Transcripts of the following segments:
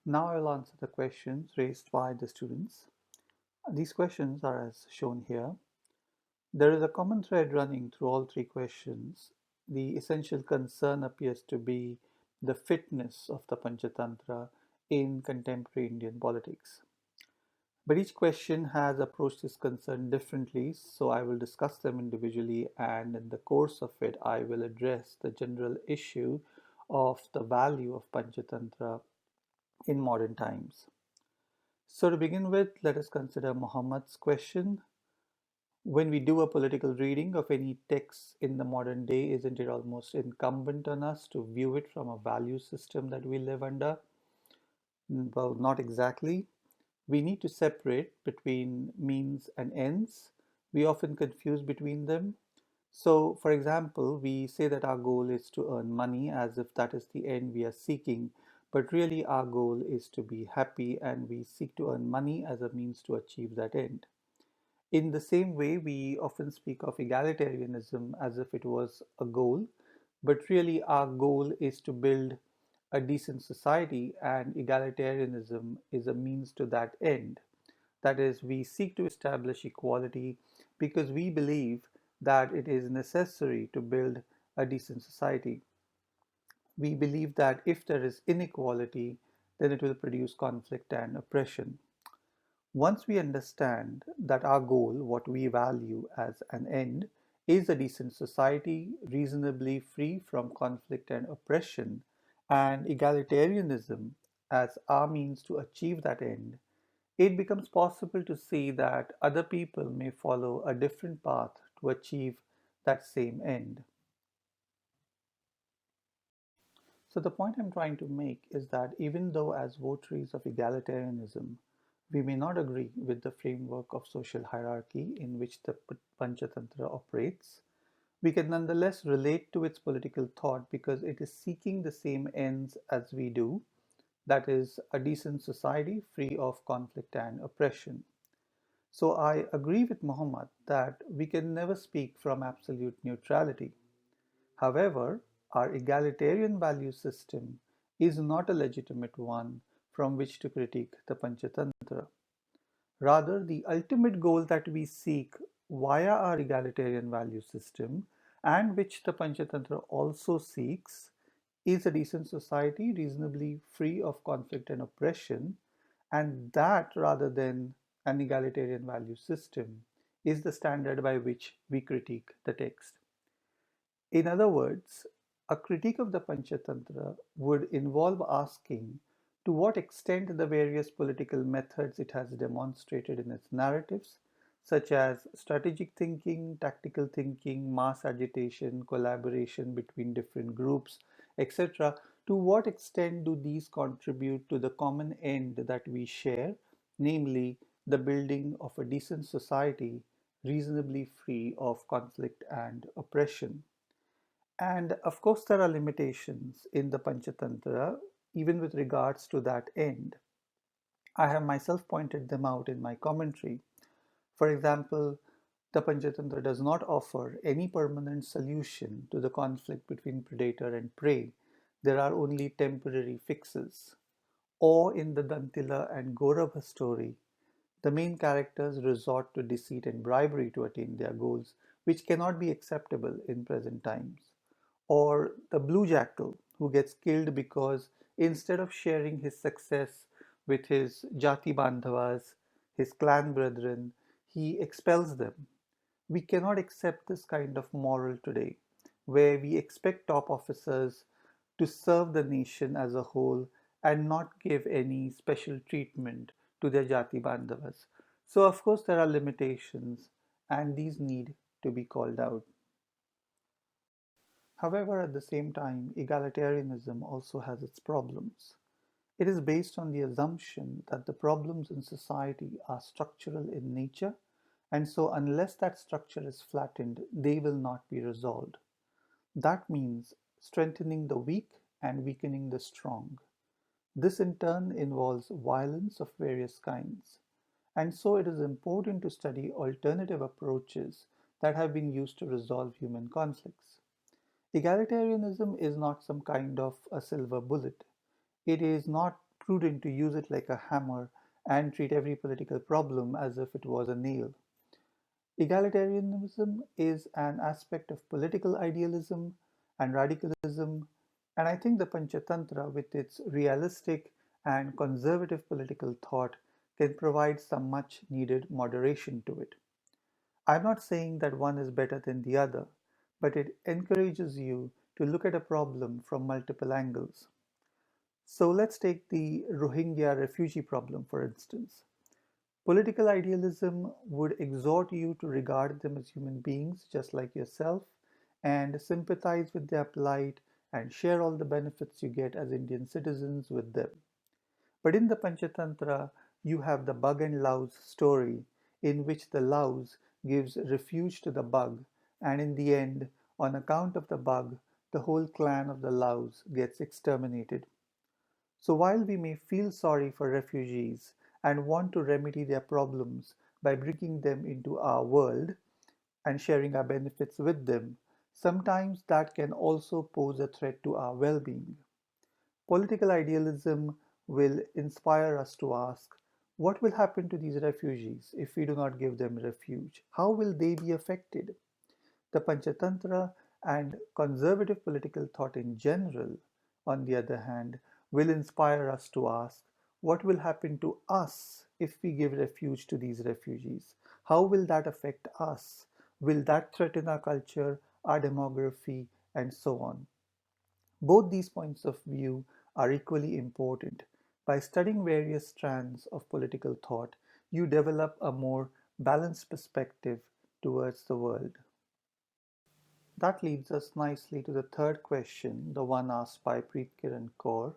Now I'll answer the questions raised by the students. These questions are as shown here. There is a common thread running through all three questions. The essential concern appears to be the fitness of the Panchatantra in contemporary Indian politics. But each question has approached this concern differently, so I will discuss them individually, and in the course of it, I will address the general issue of the value of Panchatantra in modern times. So, to begin with, let us consider Muhammad's question. When we do a political reading of any text in the modern day, isn't it almost incumbent on us to view it from a value system that we live under? Well, not exactly. We need to separate between means and ends. We often confuse between them. So, for example, we say that our goal is to earn money as if that is the end we are seeking, but really our goal is to be happy and we seek to earn money as a means to achieve that end. In the same way, we often speak of egalitarianism as if it was a goal, but really our goal is to build a decent society, and egalitarianism is a means to that end. That is, we seek to establish equality because we believe that it is necessary to build a decent society. We believe that if there is inequality, then it will produce conflict and oppression. Once we understand that our goal, what we value as an end, is a decent society reasonably free from conflict and oppression, and egalitarianism as our means to achieve that end, it becomes possible to see that other people may follow a different path to achieve that same end. So, the point I'm trying to make is that even though, as votaries of egalitarianism, we may not agree with the framework of social hierarchy in which the Panchatantra operates, we can nonetheless relate to its political thought because it is seeking the same ends as we do, that is, a decent society free of conflict and oppression. So I agree with Muhammad that we can never speak from absolute neutrality. However, our egalitarian value system is not a legitimate one from which to critique the Panchatantra. Rather, the ultimate goal that we seek via our egalitarian value system, and which the Panchatantra also seeks, is a decent society reasonably free of conflict and oppression, and that, rather than an egalitarian value system, is the standard by which we critique the text. In other words, a critique of the Panchatantra would involve asking to what extent the various political methods it has demonstrated in its narratives, such as strategic thinking, tactical thinking, mass agitation, collaboration between different groups, etc., to what extent do these contribute to the common end that we share, namely the building of a decent society reasonably free of conflict and oppression. And of course, there are limitations in the Panchatantra, even with regards to that end. I have myself pointed them out in my commentary. For example, the Panchatantra does not offer any permanent solution to the conflict between predator and prey. There are only temporary fixes. Or in the Dantila and Gaurabha story, the main characters resort to deceit and bribery to attain their goals, which cannot be acceptable in present times. Or the blue jackal who gets killed because instead of sharing his success with his jati bandhavas, his clan brethren, he expels them. We cannot accept this kind of moral today, where we expect top officers to serve the nation as a whole and not give any special treatment to their jati bandhavas. So, of course, there are limitations, and these need to be called out. However, at the same time, egalitarianism also has its problems. It is based on the assumption that the problems in society are structural in nature, and so unless that structure is flattened, they will not be resolved. That means strengthening the weak and weakening the strong. This in turn involves violence of various kinds. And so it is important to study alternative approaches that have been used to resolve human conflicts. Egalitarianism is not some kind of a silver bullet. It is not prudent to use it like a hammer and treat every political problem as if it was a nail. Egalitarianism is an aspect of political idealism and radicalism, and I think the Panchatantra, with its realistic and conservative political thought, can provide some much needed moderation to it. I'm not saying that one is better than the other, but it encourages you to look at a problem from multiple angles. So let's take the Rohingya refugee problem, for instance. Political idealism would exhort you to regard them as human beings just like yourself and sympathize with their plight and share all the benefits you get as Indian citizens with them. But in the Panchatantra, you have the bug and louse story, in which the louse gives refuge to the bug, and in the end, on account of the bug, the whole clan of the louse gets exterminated. So while we may feel sorry for refugees and want to remedy their problems by bringing them into our world and sharing our benefits with them, sometimes that can also pose a threat to our well being. Political idealism will inspire us to ask, what will happen to these refugees if we do not give them refuge? How will they be affected? The Panchatantra and conservative political thought in general, on the other hand, will inspire us to ask, what will happen to us if we give refuge to these refugees? How will that affect us? Will that threaten our culture, our demography, and so on? Both these points of view are equally important. By studying various strands of political thought, you develop a more balanced perspective towards the world. That leads us nicely to the third question, the one asked by Preet Kiran Kaur.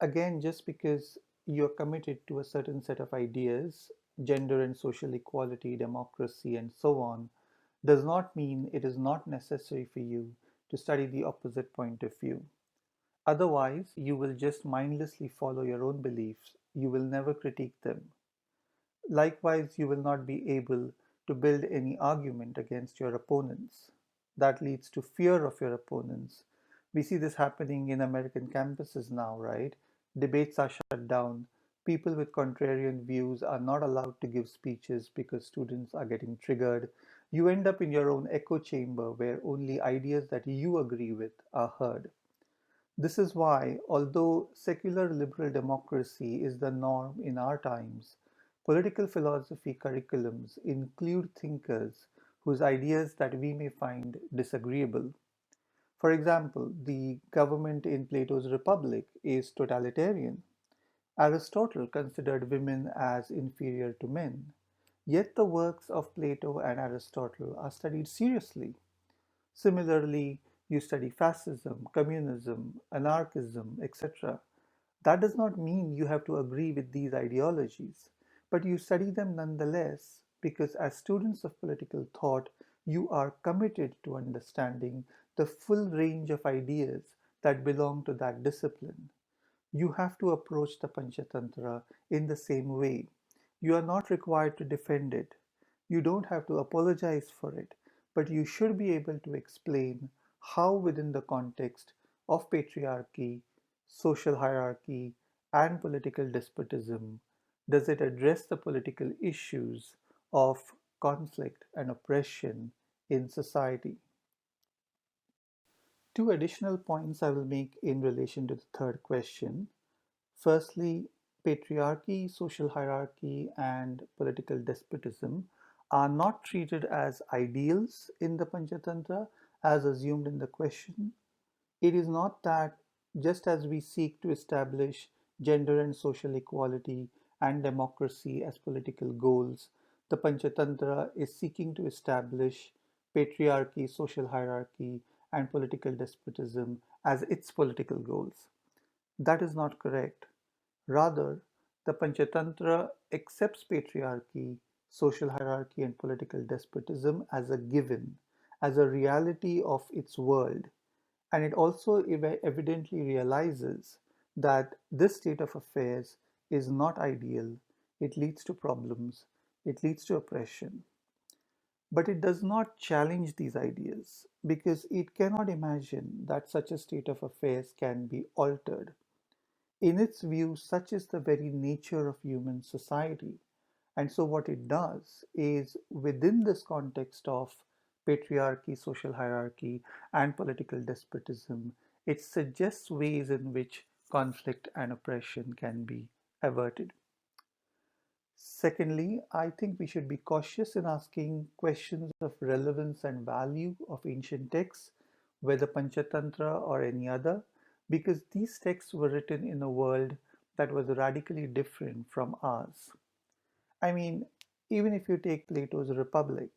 Again, just because you're committed to a certain set of ideas, gender and social equality, democracy, and so on, does not mean it is not necessary for you to study the opposite point of view. Otherwise, you will just mindlessly follow your own beliefs. You will never critique them. Likewise, you will not be able to build any argument against your opponents. That leads to fear of your opponents. We see this happening in American campuses now, right? Debates are shut down. People with contrarian views are not allowed to give speeches because students are getting triggered. You end up in your own echo chamber where only ideas that you agree with are heard. This is why, although secular liberal democracy is the norm in our times, political philosophy curriculums include thinkers whose ideas that we may find disagreeable. For example, the government in Plato's Republic is totalitarian. Aristotle considered women as inferior to men. Yet the works of Plato and Aristotle are studied seriously. Similarly, you study fascism, communism, anarchism, etc. That does not mean you have to agree with these ideologies, but you study them nonetheless because, as students of political thought, you are committed to understanding the full range of ideas that belong to that discipline. You have to approach the Panchatantra in the same way. You are not required to defend it. You don't have to apologize for it, but you should be able to explain how, within the context of patriarchy, social hierarchy, and political despotism, does it address the political issues of conflict and oppression in society. Two additional points I will make in relation to the third question. Firstly, patriarchy, social hierarchy, and political despotism are not treated as ideals in the Panchatantra as assumed in the question. It is not that just as we seek to establish gender and social equality and democracy as political goals, the Panchatantra is seeking to establish patriarchy, social hierarchy, and political despotism as its political goals. That is not correct. Rather, the Panchatantra accepts patriarchy, social hierarchy, and political despotism as a given, as a reality of its world, and it also evidently realizes that this state of affairs is not ideal, it leads to problems, it leads to oppression. But it does not challenge these ideas because it cannot imagine that such a state of affairs can be altered. In its view, such is the very nature of human society. And so, what it does is, within this context of patriarchy, social hierarchy, and political despotism, it suggests ways in which conflict and oppression can be averted. Secondly, I think we should be cautious in asking questions of relevance and value of ancient texts, whether Panchatantra or any other, because these texts were written in a world that was radically different from ours. I mean, even if you take Plato's Republic,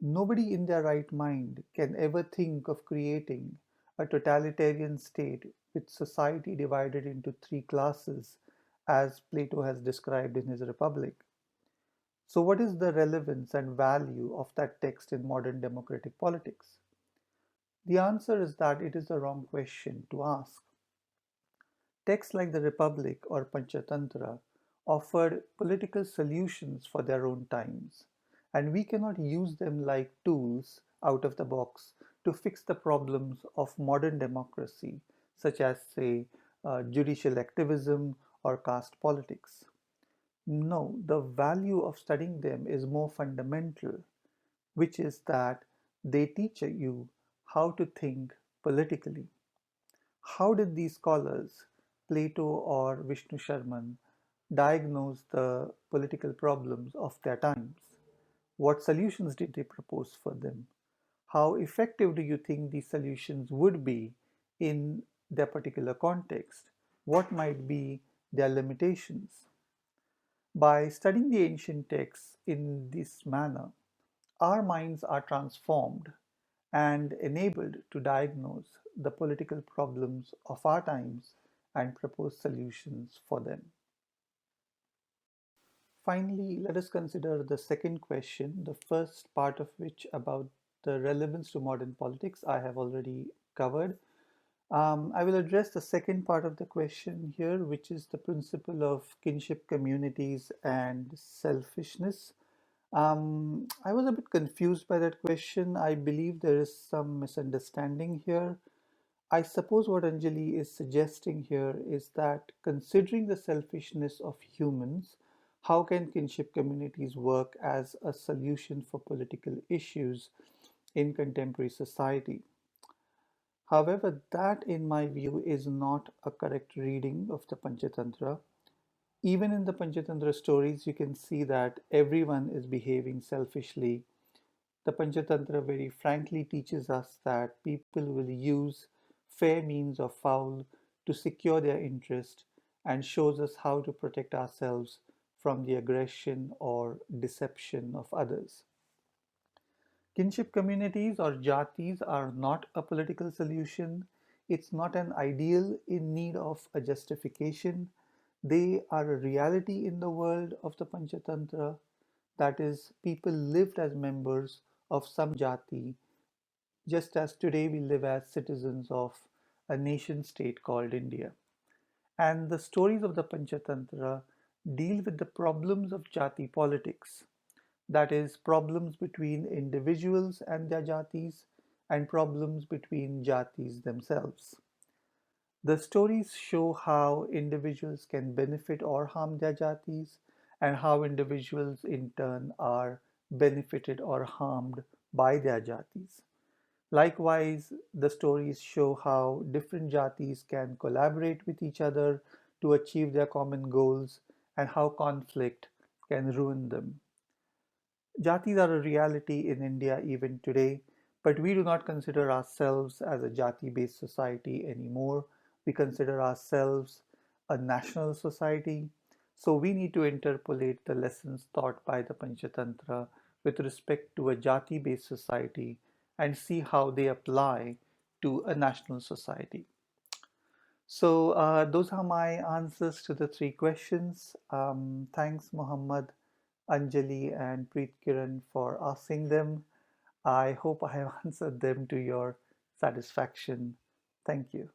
nobody in their right mind can ever think of creating a totalitarian state with society divided into three classes as Plato has described in his Republic. So, what is the relevance and value of that text in modern democratic politics? The answer is that it is the wrong question to ask. Texts like the Republic or Panchatantra offered political solutions for their own times, and we cannot use them like tools out of the box to fix the problems of modern democracy, such as, say, judicial activism or caste politics. No, the value of studying them is more fundamental, which is that they teach you how to think politically. How did these scholars, Plato or Vishnu Sharman, diagnose the political problems of their times? What solutions did they propose for them? How effective do you think these solutions would be in their particular context? What might be their limitations? By studying the ancient texts in this manner, our minds are transformed and enabled to diagnose the political problems of our times and propose solutions for them. Finally, let us consider the second question, the first part of which about the relevance to modern politics I have already covered. I will address the second part of the question here, which is the principle of kinship communities and selfishness. I was a bit confused by that question. I believe there is some misunderstanding here. I suppose what Anjali is suggesting here is that considering the selfishness of humans, how can kinship communities work as a solution for political issues in contemporary society? However, that in my view is not a correct reading of the Panchatantra. Even in the Panchatantra stories, you can see that everyone is behaving selfishly. The Panchatantra very frankly teaches us that people will use fair means or foul to secure their interest and shows us how to protect ourselves from the aggression or deception of others. Kinship communities or jatis are not a political solution. It's not an ideal in need of a justification. They are a reality in the world of the Panchatantra. That is, people lived as members of some jati, just as today we live as citizens of a nation state called India. And the stories of the Panchatantra deal with the problems of jati politics, that is, problems between individuals and their jatis and problems between jatis themselves. The stories show how individuals can benefit or harm their jatis and how individuals in turn are benefited or harmed by their jatis. Likewise, the stories show how different jatis can collaborate with each other to achieve their common goals and how conflict can ruin them. Jatis are a reality in India even today, but we do not consider ourselves as a jati based society anymore. We consider ourselves a national society. So we need to interpolate the lessons taught by the Panchatantra with respect to a jati based society and see how they apply to a national society. So those are my answers to the three questions. Thanks, Muhammad, Anjali, and Preet Kiran for asking them. I hope I have answered them to your satisfaction. Thank you.